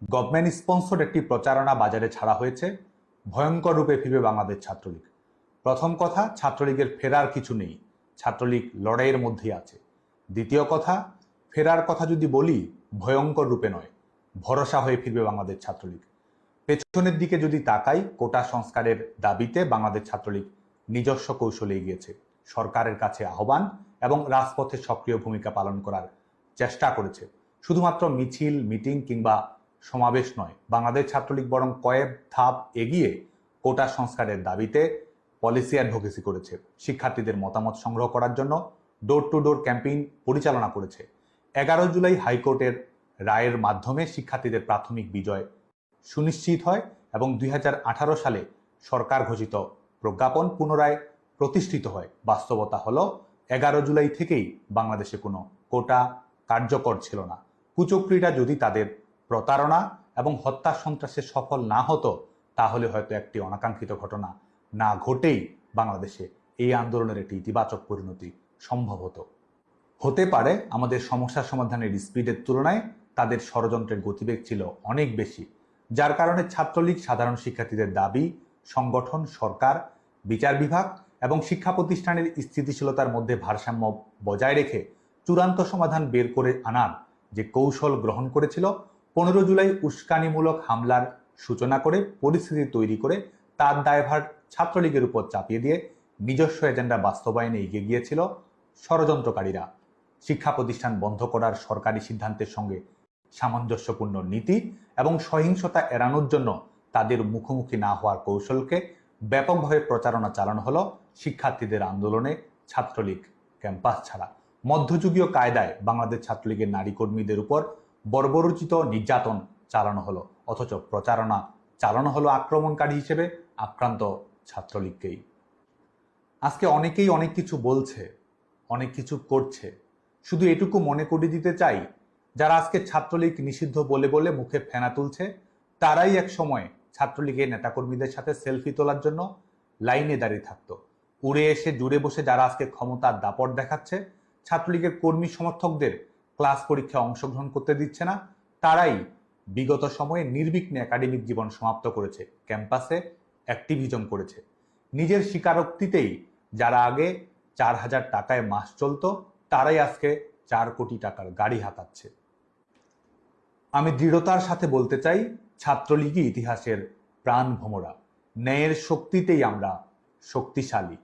Government sponsored একটি প্রচারণা বাজারে ছাড়া হয়েছে। ভয়ঙ্কর রূপে ফিরবে বাংলাদেশ ছাত্রলীগ। প্রথম কথা, ছাত্রলীগের ফেরার কিছু নেই, ছাত্রলীগ লড়াইয়ের মধ্যেই আছে। দ্বিতীয় কথা, ফেরার কথা যদি বলি, ভয়ঙ্কর রূপে নয়, ভরসা হয়ে ফিরবে বাংলাদেশ ছাত্রলীগ। পেছনের দিকে যদি তাকাই, কোটা সংস্কারের দাবিতে বাংলাদেশ ছাত্রলীগ নিজস্ব কৌশলে এগিয়েছে, সরকারের কাছে আহ্বান এবং রাজপথে সক্রিয় ভূমিকা পালন করার চেষ্টা করেছে। শুধুমাত্র মিছিল, মিটিং কিংবা সমাবেশ নয়, বাংলাদেশ ছাত্রলীগ বরং কয়েক ধাপ এগিয়ে কোটা সংস্কারের দাবিতে পলিসি অ্যাডভোকেসি করেছে, শিক্ষার্থীদের মতামত সংগ্রহ করার জন্য ডোর টু ডোর ক্যাম্পেইন পরিচালনা করেছে। 11 জুলাই হাইকোর্টের রায়ের মাধ্যমে শিক্ষার্থীদের প্রাথমিক বিজয় সুনিশ্চিত হয় এবং 2018 সালে সরকার ঘোষিত প্রজ্ঞাপন পুনরায় প্রতিষ্ঠিত হয়। বাস্তবতা হলো 11 জুলাই থেকেই বাংলাদেশে কোনো কোটা কার্যকর ছিল না। কুচক্রীরা যদি তাদের প্রতারণা এবং হত্যা সন্ত্রাসে সফল না হতো, তাহলে হয়তো একটি অনাকাঙ্ক্ষিত ঘটনা না ঘটেই বাংলাদেশে এই আন্দোলনের একটি ইতিবাচক পরিণতি সম্ভব হতো। হতে পারে আমাদের সমস্যা সমাধানের স্পিডের তুলনায় তাদের ষড়যন্ত্রের গতিবেগ ছিল অনেক বেশি, যার কারণে ছাত্রলীগ সাধারণ শিক্ষার্থীদের দাবি, সংগঠন, সরকার, বিচার বিভাগ এবং শিক্ষা প্রতিষ্ঠানের স্থিতিশীলতার মধ্যে ভারসাম্য বজায় রেখে চূড়ান্ত সমাধান বের করে আনার যে কৌশল গ্রহণ করেছিল, 15 জুলাই উস্কানিমূলক হামলার সূচনা করে পরিস্থিতি তৈরি করে তার দায়ভার ছাত্রলীগের উপর চাপিয়ে দিয়ে নিজস্ব এজেন্ডা বাস্তবায়নে এগিয়ে গিয়েছিল ষড়যন্ত্রকারীরা। শিক্ষা প্রতিষ্ঠান বন্ধ করার সরকারি সিদ্ধান্তের সঙ্গে সামঞ্জস্যপূর্ণ নীতি এবং সহিংসতা এড়ানোর জন্য তাদের মুখোমুখি না হওয়ার কৌশলকে ব্যাপকভাবে প্রচারণা চালানো হলো শিক্ষার্থীদের আন্দোলনে ছাত্রলীগ ক্যাম্পাস ছাড়া। মধ্যযুগীয় কায়দায় বাংলাদেশ ছাত্রলীগের নারী কর্মীদের উপর বর্বরোচিত নির্যাতন চালানো হলো, অথচ প্রচারণা চালানো হলো আক্রমণকারী হিসেবে আক্রান্ত ছাত্রলীগকেই। আজকে অনেকেই অনেক কিছু বলছে, অনেক কিছু করছে, শুধু এটুকু মনে করিয়ে দিতে চাই, যারা আজকে ছাত্রলীগ নিষিদ্ধ বলে বলে মুখে ফেনা তুলছে, তারাই এক সময় ছাত্রলীগের নেতাকর্মীদের সাথে সেলফি তোলার জন্য লাইনে দাঁড়িয়ে থাকতো। উড়ে এসে জুড়ে বসে যারা আজকে ক্ষমতার দাপট দেখাচ্ছে, ছাত্রলীগের কর্মী সমর্থকদের ক্লাস পরীক্ষায় অংশগ্রহণ করতে দিচ্ছে না, তারাই বিগত সময়ে নির্বিঘ্নে একাডেমিক জীবন সমাপ্ত করেছে, ক্যাম্পাসে অ্যাক্টিভিজম করেছে। নিজের স্বীকারোক্তিতেই যারা আগে 4000 টাকায় মাস চলতো, তারাই আজকে 4 কোটি টাকার গাড়ি হাঁকাচ্ছে। আমি দৃঢ়তার সাথে বলতে চাই, ছাত্রলীগই ইতিহাসের প্রাণ ভোমরা। ন্যায়ের শক্তিতেই আমরা শক্তিশালী।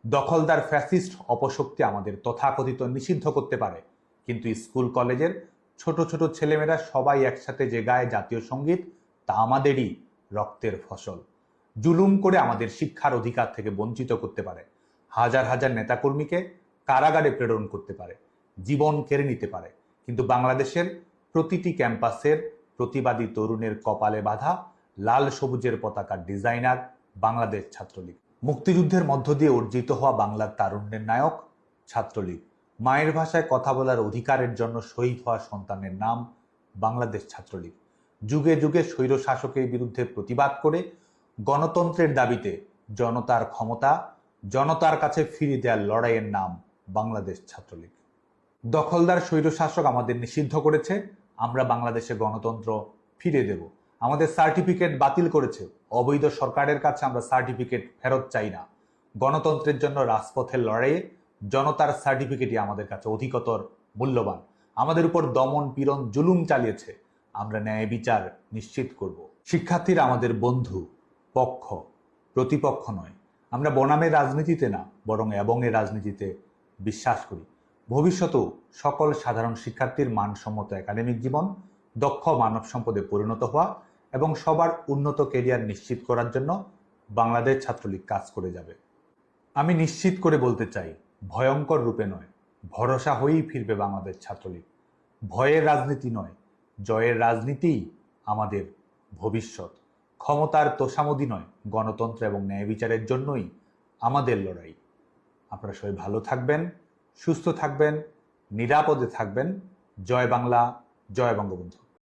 দখলদার ফ্যাসিস্ট অপশক্তি আমাদের তথাকথিত নিষিদ্ধ করতে পারে, কিন্তু স্কুল কলেজের ছোট ছোট ছেলেমেয়েরা সবাই একসাথে যে গায়ে জাতীয় সঙ্গীত, তা আমাদেরই রক্তের ফসল। জুলুম করে আমাদের শিক্ষার অধিকার থেকে বঞ্চিত করতে পারে, হাজার হাজার নেতাকর্মীকে কারাগারে প্রেরণ করতে পারে, জীবন কেড়ে নিতে পারে, কিন্তু বাংলাদেশের প্রতিটি ক্যাম্পাসের প্রতিবাদী তরুণের কপালে বাঁধা লাল সবুজের পতাকার ডিজাইনার বাংলাদেশ ছাত্রলীগ। মুক্তিযুদ্ধের মধ্য দিয়ে অর্জিত হওয়া বাংলার তারুণ্যের নায়ক ছাত্রলীগ। মায়ের ভাষায় কথা বলার অধিকারের জন্য শহীদ হওয়া সন্তানের নাম বাংলাদেশ ছাত্রলীগ। যুগে যুগে স্বৈর শাসকের বিরুদ্ধে প্রতিবাদ করে গণতন্ত্রের দাবিতে জনতার ক্ষমতা জনতার কাছে ফিরিয়ে দেওয়ার লড়াইয়ের নাম বাংলাদেশ ছাত্রলীগ। দখলদার স্বৈরশাসক আমাদের নিষিদ্ধ করেছে, আমরা বাংলাদেশে গণতন্ত্র ফিরে দেব। আমাদের সার্টিফিকেট বাতিল করেছে, অবৈধ সরকারের কাছে আমরা সার্টিফিকেট ফেরত চাই না। গণতন্ত্রের জন্য রাজপথের লড়াইয়ে জনতার সার্টিফিকেটই আমাদের কাছে অধিকতর মূল্যবান। আমাদের উপর দমন পীড়ন জুলুম চালিয়েছে, আমরা ন্যায় বিচার নিশ্চিত করব। শিক্ষার্থীরা আমাদের বন্ধু, পক্ষ, প্রতিপক্ষ নয়। আমরা বনামের রাজনীতিতে না, বরং এবংয়ের রাজনীতিতে বিশ্বাস করি। ভবিষ্যতেও সকল সাধারণ শিক্ষার্থীর মানসম্মত একাডেমিক জীবন, দক্ষ মানব সম্পদে পরিণত হওয়া এবং সবার উন্নত ক্যারিয়ার নিশ্চিত করার জন্য বাংলাদেশ ছাত্রলীগ কাজ করে যাবে। আমি নিশ্চিত করে বলতে চাই, ভয়ঙ্কর রূপে নয়, ভরসা হয়েই ফিরবে বাংলাদেশ ছাত্রলীগ। ভয়ের রাজনীতি নয়, জয়ের রাজনীতিই আমাদের ভবিষ্যৎ। ক্ষমতার তোষামোদী নয়, গণতন্ত্র এবং ন্যায় বিচারের জন্যই আমাদের লড়াই। আপনারা সবাই ভালো থাকবেন, সুস্থ থাকবেন, নিরাপদে থাকবেন। জয় বাংলা, জয় বঙ্গবন্ধু।